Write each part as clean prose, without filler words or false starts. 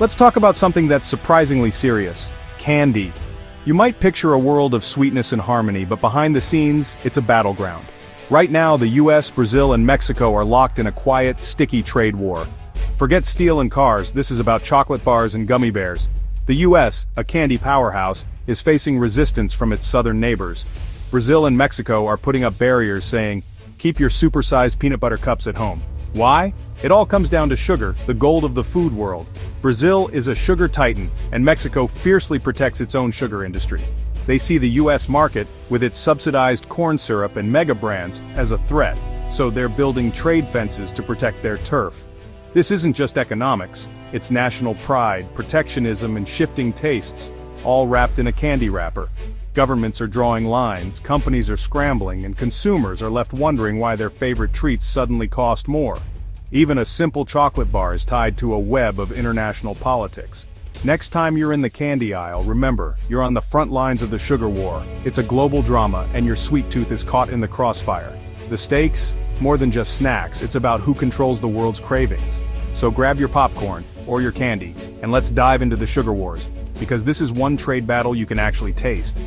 Let's talk about something that's surprisingly serious: candy. You might picture a world of sweetness and harmony, but behind the scenes, it's a battleground. Right now, the US, Brazil, and Mexico are locked in a quiet, sticky trade war. Forget steel and cars, this is about chocolate bars and gummy bears. The US, a candy powerhouse, is facing resistance from its southern neighbors. Brazil and Mexico are putting up barriers saying, keep your supersized peanut butter cups at home. Why? It all comes down to sugar, the gold of the food world. Brazil is a sugar titan, and Mexico fiercely protects its own sugar industry. They see the US market, with its subsidized corn syrup and mega brands, as a threat, so they're building trade fences to protect their turf. This isn't just economics, it's national pride, protectionism, and shifting tastes, all wrapped in a candy wrapper. Governments are drawing lines, companies are scrambling, and consumers are left wondering why their favorite treats suddenly cost more. Even a simple chocolate bar is tied to a web of international politics. Next time you're in the candy aisle, remember, you're on the front lines of the sugar war. It's a global drama, and your sweet tooth is caught in the crossfire. The stakes? More than just snacks, it's about who controls the world's cravings. So grab your popcorn, or your candy, and let's dive into the sugar wars, because this is one trade battle you can actually taste.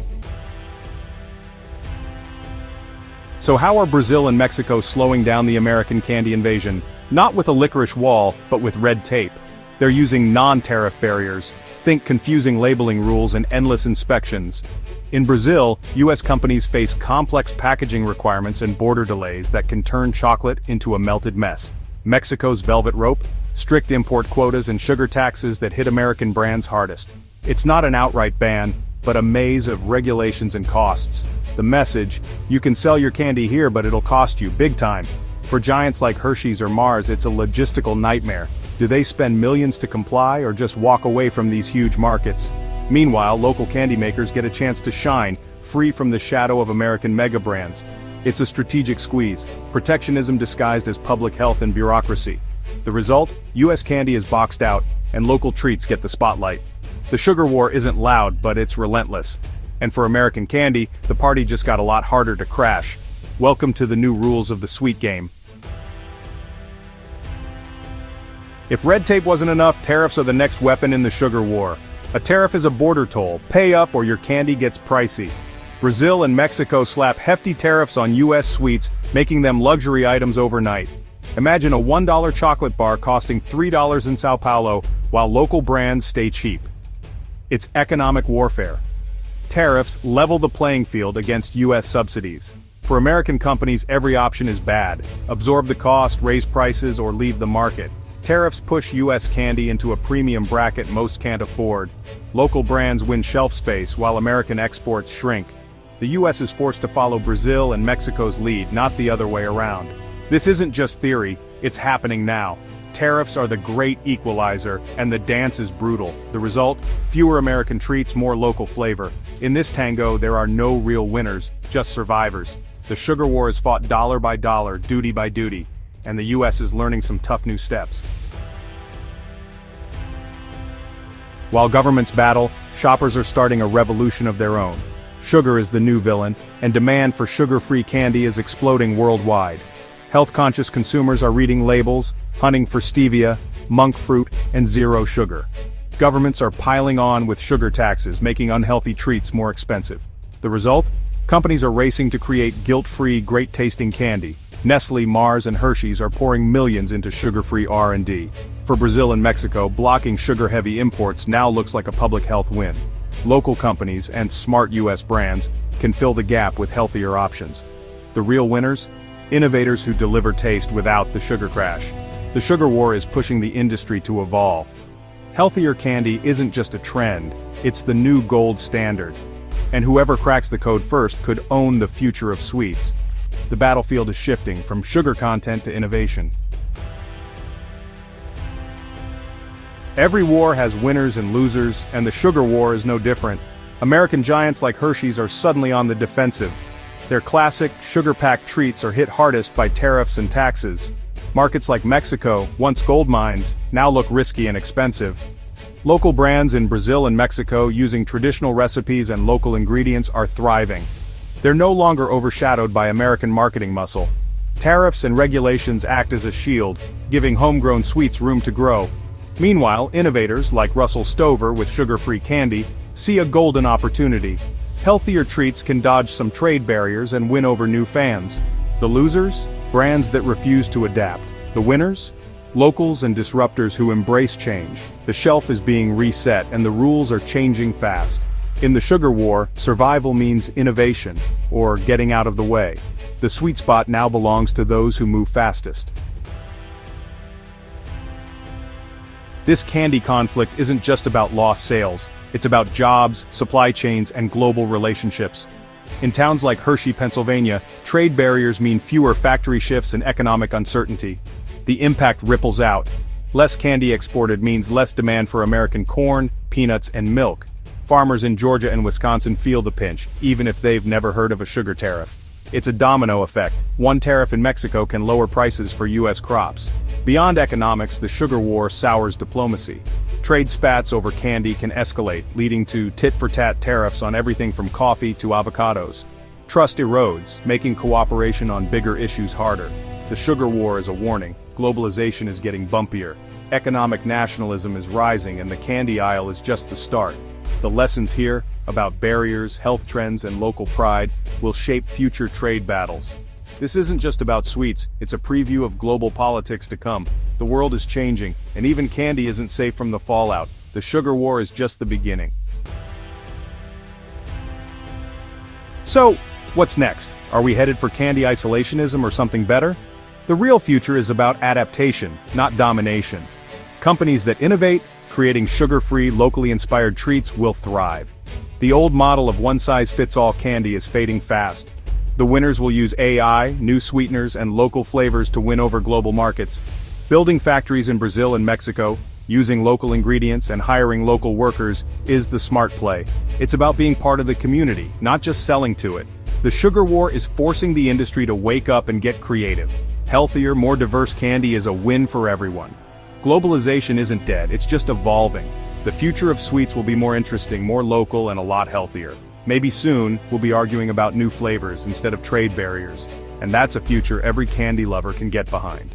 So how are Brazil and Mexico slowing down the American candy invasion? Not with a licorice wall, but with red tape. They're using non-tariff barriers. Think confusing labeling rules and endless inspections. In Brazil, US companies face complex packaging requirements and border delays that can turn chocolate into a melted mess. Mexico's velvet rope, strict import quotas and sugar taxes that hit American brands hardest. It's not an outright ban, but a maze of regulations and costs. The message: you can sell your candy here, but it'll cost you big time. For giants like Hershey's or Mars, it's a logistical nightmare. Do they spend millions to comply or just walk away from these huge markets? Meanwhile, local candy makers get a chance to shine, free from the shadow of American mega brands. It's a strategic squeeze, protectionism disguised as public health and bureaucracy. The result? US candy is boxed out, and local treats get the spotlight. The sugar war isn't loud, but it's relentless. And for American candy, the party just got a lot harder to crash. Welcome to the new rules of the sweet game. If red tape wasn't enough, tariffs are the next weapon in the sugar war. A tariff is a border toll. Pay up or your candy gets pricey. Brazil and Mexico slap hefty tariffs on US sweets, making them luxury items overnight. Imagine a $1 chocolate bar costing $3 in Sao Paulo, while local brands stay cheap. It's economic warfare. Tariffs level the playing field against US subsidies. For American companies, every option is bad. Absorb the cost, raise prices, or leave the market. Tariffs push US candy into a premium bracket most can't afford. Local brands win shelf space while American exports shrink. The US is forced to follow Brazil and Mexico's lead, not the other way around. This isn't just theory, it's happening now. Tariffs are the great equalizer, and the dance is brutal. The result? Fewer American treats, more local flavor. In this tango, there are no real winners, just survivors. The sugar war is fought dollar by dollar, duty by duty, and the US is learning some tough new steps. While governments battle, shoppers are starting a revolution of their own. Sugar is the new villain, and demand for sugar-free candy is exploding worldwide. Health-conscious consumers are reading labels, hunting for stevia, monk fruit, and zero sugar. Governments are piling on with sugar taxes, making unhealthy treats more expensive. The result? Companies are racing to create guilt-free, great-tasting candy. Nestle, Mars, and Hershey's are pouring millions into sugar-free R&D. For Brazil and Mexico, blocking sugar-heavy imports now looks like a public health win. Local companies, and smart US brands, can fill the gap with healthier options. The real winners? Innovators who deliver taste without the sugar crash. The sugar war is pushing the industry to evolve. Healthier candy isn't just a trend, it's the new gold standard. And whoever cracks the code first could own the future of sweets. The battlefield is shifting from sugar content to innovation. Every war has winners and losers, and the sugar war is no different. American giants like Hershey's are suddenly on the defensive. Their classic, sugar-packed treats are hit hardest by tariffs and taxes. Markets like Mexico, once gold mines, now look risky and expensive. Local brands in Brazil and Mexico using traditional recipes and local ingredients are thriving. They're no longer overshadowed by American marketing muscle. Tariffs and regulations act as a shield, giving homegrown sweets room to grow. Meanwhile, innovators like Russell Stover with sugar-free candy see a golden opportunity. Healthier treats can dodge some trade barriers and win over new fans. The losers? Brands that refuse to adapt. The winners? Locals and disruptors who embrace change. The shelf is being reset and the rules are changing fast. In the sugar war, survival means innovation, or getting out of the way. The sweet spot now belongs to those who move fastest. This candy conflict isn't just about lost sales, it's about jobs, supply chains, and global relationships. In towns like Hershey, Pennsylvania, trade barriers mean fewer factory shifts and economic uncertainty. The impact ripples out. Less candy exported means less demand for American corn, peanuts, and milk. Farmers in Georgia and Wisconsin feel the pinch, even if they've never heard of a sugar tariff. It's a domino effect. One tariff in Mexico can lower prices for U.S. crops. Beyond economics, the sugar war sours diplomacy. Trade spats over candy can escalate, leading to tit-for-tat tariffs on everything from coffee to avocados. Trust erodes, making cooperation on bigger issues harder. The sugar war is a warning. Globalization is getting bumpier. Economic nationalism is rising, and the candy aisle is just the start. The lessons here, about barriers, health trends, and local pride, will shape future trade battles. This isn't just about sweets, it's a preview of global politics to come. The world is changing, and even candy isn't safe from the fallout. The sugar war is just the beginning. So, what's next? Are we headed for candy isolationism or something better? The real future is about adaptation, not domination. Companies that innovate, creating sugar-free, locally inspired treats, will thrive. The old model of one-size-fits-all candy is fading fast. The winners will use AI, new sweeteners, and local flavors to win over global markets. Building factories in Brazil and Mexico, using local ingredients, and hiring local workers is the smart play. It's about being part of the community, not just selling to it. The sugar war is forcing the industry to wake up and get creative. Healthier, more diverse candy is a win for everyone. Globalization isn't dead, it's just evolving. The future of sweets will be more interesting, more local, and a lot healthier. Maybe soon, we'll be arguing about new flavors instead of trade barriers. And that's a future every candy lover can get behind.